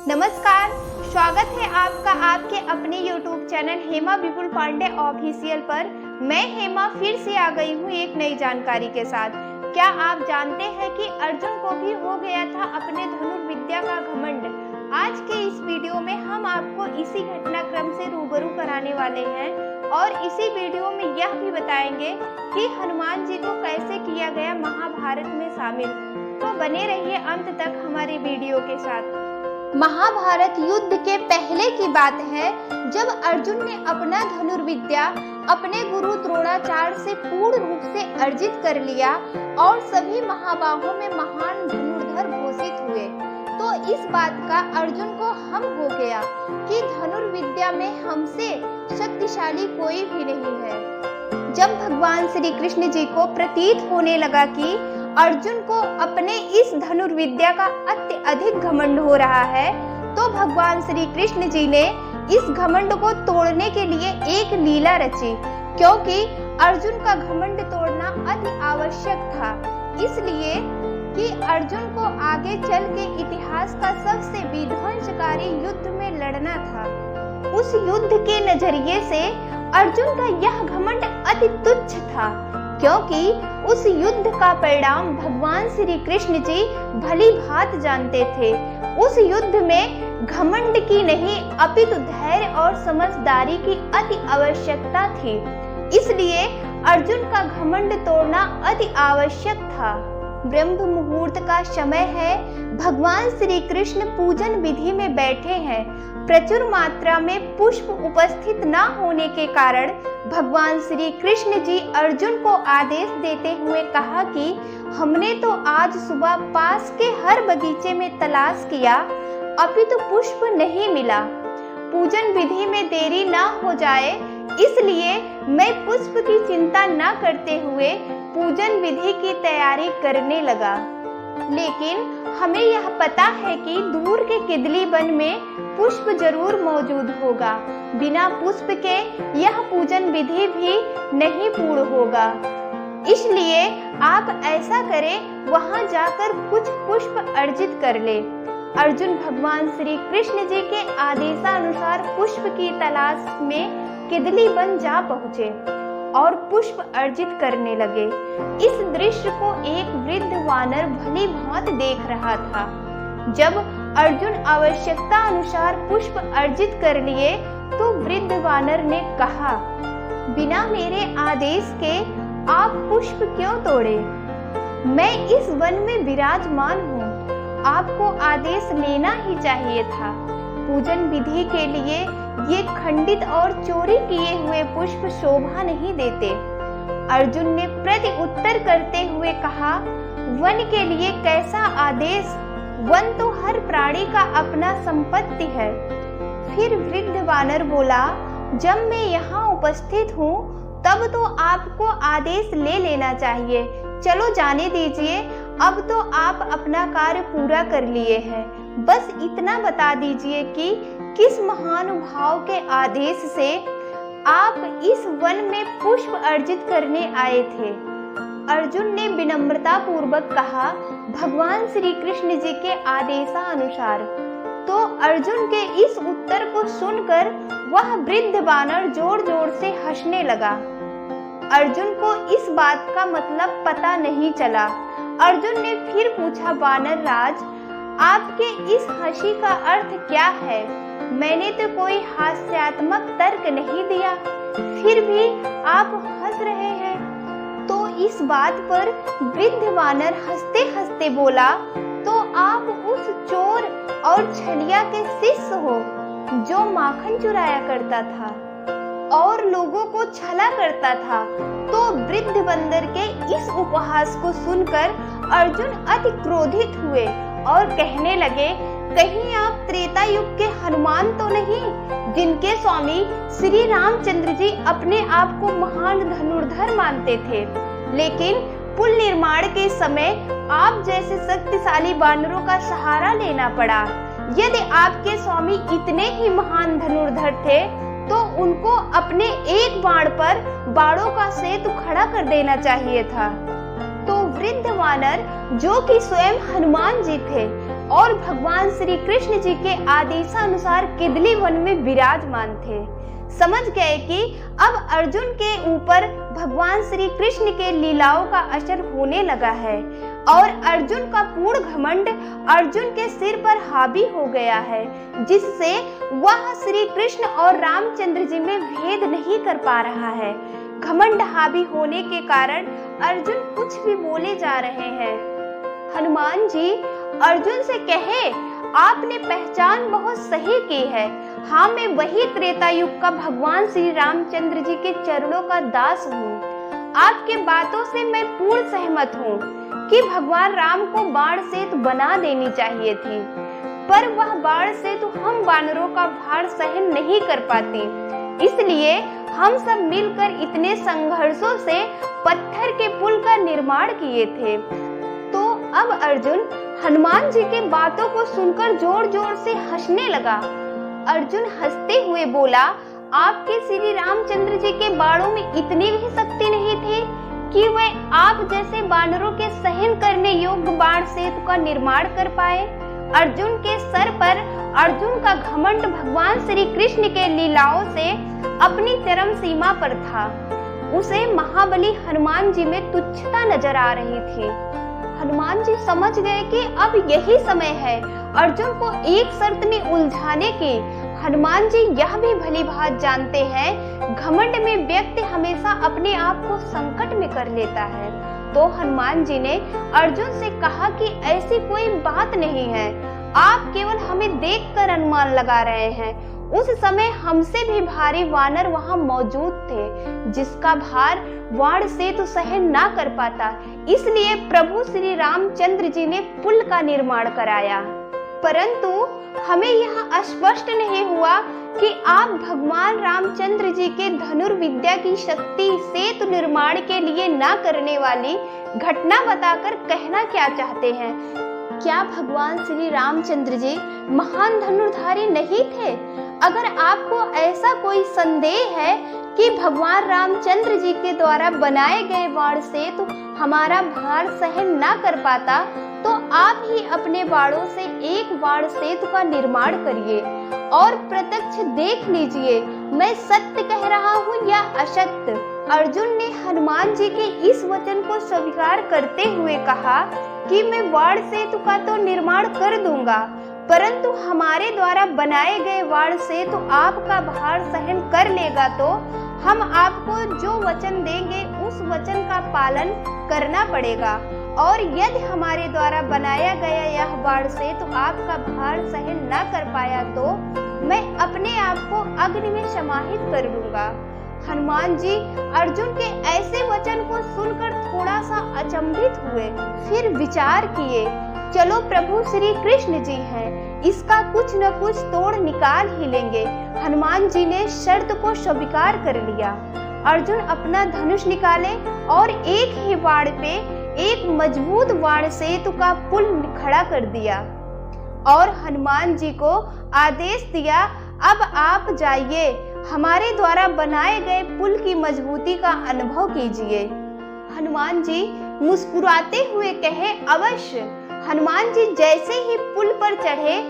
नमस्कार, स्वागत है आपका आपके अपने YouTube चैनल हेमा विपुल पांडे ऑफिशियल पर। मैं हेमा फिर से आ गई हूँ एक नई जानकारी के साथ। क्या आप जानते हैं कि अर्जुन को भी हो गया था अपने धनुर्विद्या का घमंड? आज के इस वीडियो में हम आपको इसी घटनाक्रम से रूबरू कराने वाले हैं और इसी वीडियो में यह भी बताएंगे कि हनुमान जी को कैसे किया गया महाभारत में शामिल। तो बने रहिए अंत तक हमारे वीडियो के साथ। महाभारत युद्ध के पहले की बात है, जब अर्जुन ने अपना धनुर्विद्या अपने गुरु द्रोणाचार्य से पूर्ण रूप से अर्जित कर लिया और सभी महाबाहों में महान धनुर्धर घोषित हुए, तो इस बात का अर्जुन को हम हो गया कि धनुर्विद्या में हमसे शक्तिशाली कोई भी नहीं है। जब भगवान श्री कृष्ण जी को प्रतीत होने लगा कि अर्जुन को अपने इस धनुर्विद्या का अत्यधिक घमंड हो रहा है, तो भगवान श्री कृष्ण जी ने इस घमंड को तोड़ने के लिए एक लीला रची, क्योंकि अर्जुन का घमंड तोड़ना अति आवश्यक था, इसलिए कि अर्जुन को आगे चल के इतिहास का सबसे विध्वंसकारी युद्ध में लड़ना था। उस युद्ध के नजरिए से अर्जुन का यह घमंड अति तुच्छ था, क्योंकि उस युद्ध का परिणाम भगवान श्री कृष्ण जी भली भांति जानते थे। उस युद्ध में घमंड की नहीं अपितु धैर्य और समझदारी की अति आवश्यकता थी, इसलिए अर्जुन का घमंड तोड़ना अति आवश्यक था। ब्रह्म मुहूर्त का समय है, भगवान श्री कृष्ण पूजन विधि में बैठे हैं। प्रचुर मात्रा में पुष्प उपस्थित न होने के कारण भगवान श्री कृष्ण जी अर्जुन को आदेश देते हुए कहा कि हमने तो आज सुबह पास के हर बगीचे में तलाश किया, अपितु पुष्प नहीं मिला। पूजन विधि में देरी न हो जाए, इसलिए मैं पुष्प की चिंता न करते हुए पूजन विधि की तैयारी करने लगा। लेकिन हमें यह पता है कि दूर के किदली वन में पुष्प जरूर मौजूद होगा। बिना पुष्प के यह पूजन विधि भी नहीं पूर्ण होगा, इसलिए आप ऐसा करें, वहां जाकर कुछ पुष्प अर्जित कर ले। अर्जुन भगवान श्री कृष्ण जी के आदेशानुसार पुष्प की तलाश में किदली वन जा पहुँचे और पुष्प अर्जित करने लगे। इस दृश्य को एक वृद्ध वानर भली भांति देख रहा था। जब अर्जुन आवश्यकता अनुसार पुष्प अर्जित कर लिए, तो वृद्ध वानर ने कहा, बिना मेरे आदेश के आप पुष्प क्यों तोड़े? मैं इस वन में विराजमान हूँ, आपको आदेश लेना ही चाहिए था। पूजन विधि के लिए ये खंडित और चोरी किए हुए पुष्प शोभा नहीं देते। अर्जुन ने प्रति उत्तर करते हुए कहा, वन के लिए कैसा आदेश? वन तो हर प्राणी का अपना संपत्ति है। फिर वृद्ध वानर बोला, जब मैं यहाँ उपस्थित हूँ तब तो आपको आदेश ले लेना चाहिए। चलो जाने दीजिए, अब तो आप अपना कार्य पूरा कर लिए हैं। बस इतना बता दीजिए कि किस महानुभाव के आदेश से आप इस वन में पुष्प अर्जित करने आए थे? अर्जुन ने विनम्रता पूर्वक कहा, भगवान श्री कृष्ण जी के आदेशानुसार। तो अर्जुन के इस उत्तर को सुनकर वह वृद्ध वानर जोर जोर से हंसने लगा। अर्जुन को इस बात का मतलब पता नहीं चला। अर्जुन ने फिर पूछा, वानर राज, आपके इस हंसी का अर्थ क्या है? मैंने तो कोई हास्यात्मक तर्क नहीं दिया, फिर भी आप हंस रहे हैं। तो इस बात पर वृद्ध वानर हंसते हंसते बोला, तो आप उस चोर और छलिया के शिष्य हो जो माखन चुराया करता था और लोगों को छला करता था। तो वृद्ध बंदर के इस उपहास को सुनकर अर्जुन अति क्रोधित हुए और कहने लगे, कहीं आप त्रेता युग के हनुमान तो नहीं, जिनके स्वामी श्री रामचंद्र जी अपने आप को महान धनुर्धर मानते थे, लेकिन पुल निर्माण के समय आप जैसे शक्तिशाली वानरों का सहारा लेना पड़ा। यदि आपके स्वामी इतने ही महान धनुर्धर थे, तो उनको अपने एक बाण पर बाणों का सेतु खड़ा कर देना चाहिए था। तो वृद्ध वानर, जो कि स्वयं हनुमान जी थे, और भगवान श्री कृष्ण जी के आदेशानुसार किदली वन में विराजमान थे। समझ गए कि अब अर्जुन के ऊपर भगवान श्री कृष्ण के लीलाओं का असर होने लगा है और अर्जुन का पूर्ण घमंड अर्जुन के सिर पर हावी हो गया है, जिससे वह श्री कृष्ण और रामचंद्र जी में भेद नहीं कर पा रहा है। घमंड हावी होने के कारण अर्जुन कुछ भी बोले जा रहे हैं। हनुमान जी अर्जुन से कहे, आपने पहचान बहुत सही की है। हाँ, मैं वही त्रेता युग का भगवान श्री रामचंद्र जी के चरणों का दास हूँ। आपके बातों से मैं पूर्ण सहमत हूँ कि भगवान राम को बाण सेतु बना देनी चाहिए थी, पर वह बाण सेतु हम वानरों का भार सहन नहीं कर पाती, इसलिए हम सब मिलकर इतने संघर्षों से पत्थर के पुल का निर्माण किए थे। तो अब अर्जुन हनुमान जी के बातों को सुनकर जोर जोर से हंसने लगा। अर्जुन हंसते हुए बोला, आपके श्री रामचंद्र जी के बाणों में इतनी भी शक्ति नहीं थी कि वे आप जैसे वानरों के सहन करने योग्य बाण सेतु का निर्माण कर पाए। अर्जुन के सर पर अर्जुन का घमंड भगवान श्री कृष्ण के लीलाओं से अपनी चरम सीमा पर था। उसे महाबली हनुमान जी में तुच्छता नजर आ रही थी। हनुमान जी समझ गए कि अब यही समय है अर्जुन को एक शर्त में उलझाने की। हनुमान जी यह भी भली भांति जानते हैं, घमंड में व्यक्ति हमेशा अपने आप को संकट में कर लेता है। तो हनुमान जी ने अर्जुन से कहा कि ऐसी कोई बात नहीं है, आप केवल हमें देखकर अनुमान लगा रहे हैं। उस समय हमसे भी भारी वानर वहां मौजूद थे, जिसका भार वाण सेतु सहन ना कर पाता, इसलिए प्रभु श्री रामचंद्र जी ने पुल का निर्माण कराया। परंतु हमें यह स्पष्ट नहीं हुआ कि आप भगवान रामचंद्र जी के धनुर्विद्या की शक्ति सेतु निर्माण के लिए ना करने वाली घटना बताकर कहना क्या चाहते हैं। क्या भगवान श्री रामचंद्र जी महान धनुर्धारी नहीं थे? अगर आपको ऐसा कोई संदेह है कि भगवान रामचंद्र जी के द्वारा बनाए गए बाण सेतु हमारा भार सहन ना कर पाता, तो आप ही अपने बाणों से एक बाण सेतु का निर्माण करिए और प्रत्यक्ष देख लीजिए मैं सत्य कह रहा हूँ या असत्य। अर्जुन ने हनुमान जी के इस वचन को स्वीकार करते हुए कहा कि मैं बाण सेतु का तो निर्माण कर दूंगा, परंतु हमारे द्वारा बनाए गए बाण सेतु आपका भार सहन कर लेगा तो हम आपको जो वचन देंगे उस वचन का पालन करना पड़ेगा, और यदि हमारे द्वारा बनाया गया यह बाण सेतु आपका भार सहन न कर पाया तो मैं अपने आप को अग्नि में समाहित कर लूंगा। हनुमान जी अर्जुन के ऐसे वचन को सुनकर थोड़ा सा अचंभित हुए, फिर विचार किए, चलो प्रभु श्री कृष्ण जी हैं, इसका कुछ न कुछ तोड़ निकाल ही लेंगे। हनुमान जी ने शर्त को स्वीकार कर लिया। अर्जुन अपना धनुष निकाले और एक ही बाण पे एक मजबूत बाण सेतु का पुल खड़ा कर दिया और हनुमान जी को आदेश दिया, अब आप जाइए, हमारे द्वारा बनाए गए पुल की मजबूती का अनुभव कीजिए। हनुमान जी मुस्कुराते हुए कहे, अवश्य। हनुमान जी जैसे ही पुल पर चढ़े,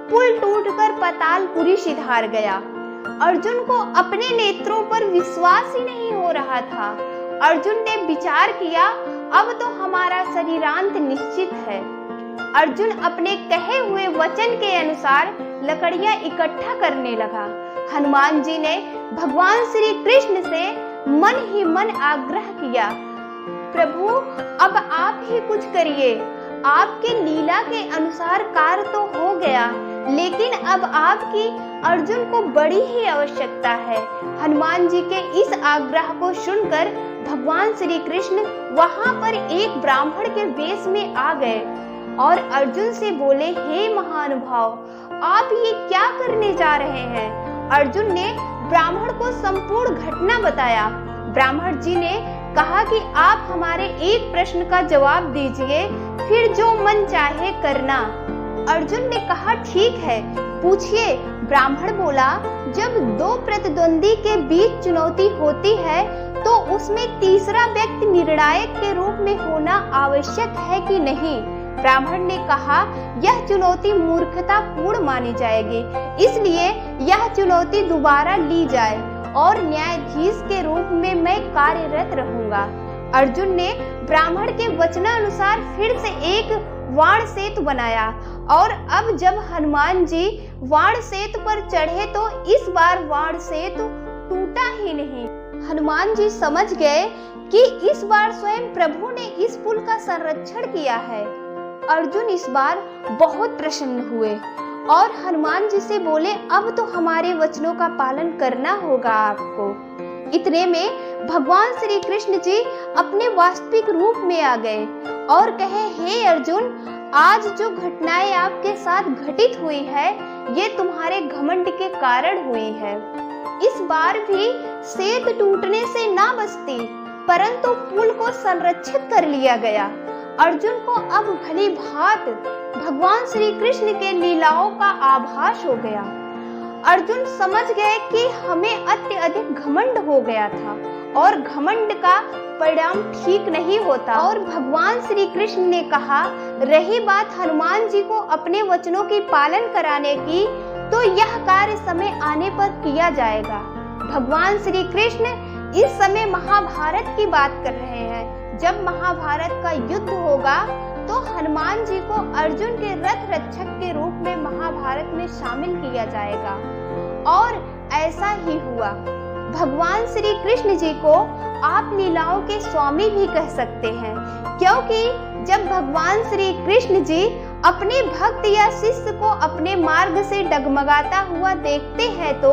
पुल टूटकर पातालपुरी सिधार गया। अर्जुन को अपने नेत्रों पर विश्वास ही नहीं हो रहा था। अर्जुन ने विचार किया, अब तो हमारा शरीरांत निश्चित है। अर्जुन अपने कहे हुए वचन के अनुसार लकड़ियां इकट्ठा करने लगा। हनुमान जी ने भगवान श्री कृष्ण से मन ही मन आग्रह किया, प्रभु अब आप ही कुछ करिए, आपके लीला के अनुसार कार्य तो हो गया, लेकिन अब आपकी अर्जुन को बड़ी ही आवश्यकता है। हनुमान जी के इस आग्रह को सुनकर भगवान श्री कृष्ण वहां पर एक ब्राह्मण के वेश में आ गए और अर्जुन से बोले, हे महानुभाव, आप ये क्या करने जा रहे हैं? अर्जुन ने ब्राह्मण को संपूर्ण घटना बताया। ब्राह्मण जी ने कहा कि आप हमारे एक प्रश्न का जवाब दीजिए, फिर जो मन चाहे करना। अर्जुन ने कहा, ठीक है, पूछिए। ब्राह्मण बोला, जब दो प्रतिद्वंदी के बीच चुनौती होती है तो उसमें तीसरा व्यक्ति निर्णायक के रूप में होना आवश्यक है कि नहीं? ब्राह्मण ने कहा, यह चुनौती मूर्खतापूर्ण मानी जाएगी, इसलिए यह चुनौती दोबारा ली जाए और न्यायाधीश के रूप में मैं कार्यरत रहूंगा। अर्जुन ने ब्राह्मण के वचनानुसार फिर से एक वाण सेतु बनाया और अब जब हनुमान जी वाण सेतु पर चढ़े तो इस बार वाण सेतु टूटा ही नहीं। हनुमान जी समझ गए कि इस बार स्वयं प्रभु ने इस पुल का संरक्षण किया है। अर्जुन इस बार बहुत प्रसन्न हुए और हनुमान जी से बोले, अब तो हमारे वचनों का पालन करना होगा आपको। इतने में भगवान श्री कृष्ण जी अपने वास्तविक रूप में आ गए और कहे, हे अर्जुन, आज जो घटनाएं आपके साथ घटित हुई है ये तुम्हारे घमंड के कारण हुई है। इस बार भी सेतु टूटने से ना बचती, परंतु पुल को संरक्षित कर लिया गया। अर्जुन को अब भली भांत भगवान श्री कृष्ण के लीलाओं का आभास हो गया। अर्जुन समझ गए कि हमें अत्यधिक घमंड हो गया था और घमंड का परिणाम ठीक नहीं होता। और भगवान श्री कृष्ण ने कहा, रही बात हनुमान जी को अपने वचनों की पालन कराने की, तो यह कार्य समय आने पर किया जाएगा। भगवान श्री कृष्ण इस समय महाभारत की बात कर रहे हैं। जब महाभारत का युद्ध होगा तो हनुमान जी को अर्जुन के रथ रक्षक के रूप में महाभारत में शामिल किया जाएगा और ऐसा ही हुआ। भगवान श्री कृष्ण जी को आप लीलाओं के स्वामी भी कह सकते हैं, क्योंकि जब भगवान श्री कृष्ण जी अपने भक्त या शिष्य को अपने मार्ग से डगमगाता हुआ देखते हैं तो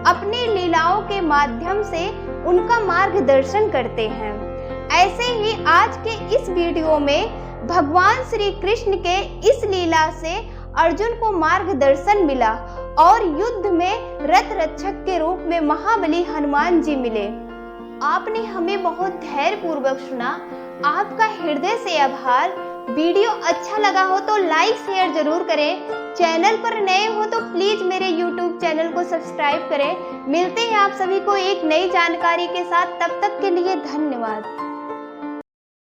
अपने लीलाओं के माध्यम से उनका मार्गदर्शन करते हैं। ऐसे ही आज के इस वीडियो में भगवान श्री कृष्ण के इस लीला से अर्जुन को मार्गदर्शन मिला और युद्ध में रथ रक्षक के रूप में महाबली हनुमान जी मिले। आपने हमें बहुत धैर्य पूर्वक सुना, आपका हृदय से आभार। वीडियो अच्छा लगा हो तो लाइक शेयर जरूर करें। चैनल पर नए हो तो प्लीज मेरे YouTube चैनल को सब्सक्राइब करें। मिलते हैं आप सभी को एक नई जानकारी के साथ, तब तक के लिए धन्यवाद।